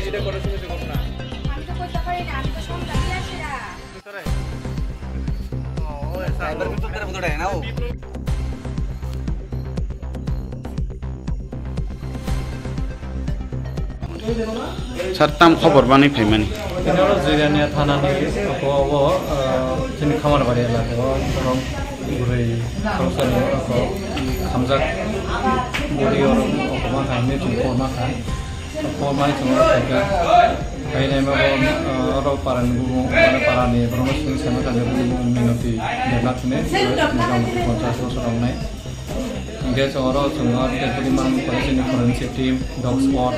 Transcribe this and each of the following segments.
এটা করেছে কিছু করব না আমি তো কইতে পারি না আমি তো সন্তানই আছি না ও সাইবার বিদ্যুৎ করে বড় না ও সারতাম খবর বানি ফাইমানি এনারা জিরানিয়া থানানি আবো जोंनि खामारबारि एलाकायाव गोबां गुरै गावसोरनि खामजाक बरियर अकमा खायनो जों फरमाखा फरमाय जों थायगा गायनाय माबा र पारानि गुबुं माने पारानि ब्रह्मसिं सानो थाखाय गुबुं मिनति देरलाखिने मथा-मथि 50 बोसोर आवनाय इंगे जोंरो जोंहा परिमाण फरायसालिनि फरेन्सिक टीम डग स्क्वाड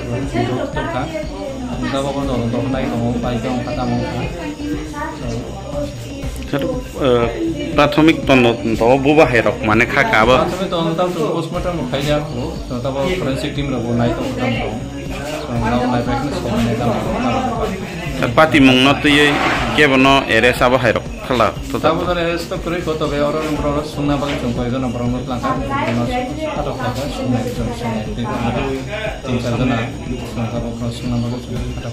डक्टरखा गावबा गाव दखनाय दङ बाइकआव खातामाव प्राथमिक तन्नो बुबा हेरक माने खाकाबो प्राथमिक तन्नो तो पोस्टमार्टम खायजा को तब फरेन्सिक टीम रबो नाय तो काम दं नाव नायबायखनो सोनाय दाम पाति मुंनो तयै केबनो एरेस आबो हेरक खला तो ताबो एरेस तो करे को तबे और नम्बर सुना बाग जों कयजन नम्बर लांका आरो खाका सुनाय जों सुनाय 3-4 जना सुना बाग जों आरो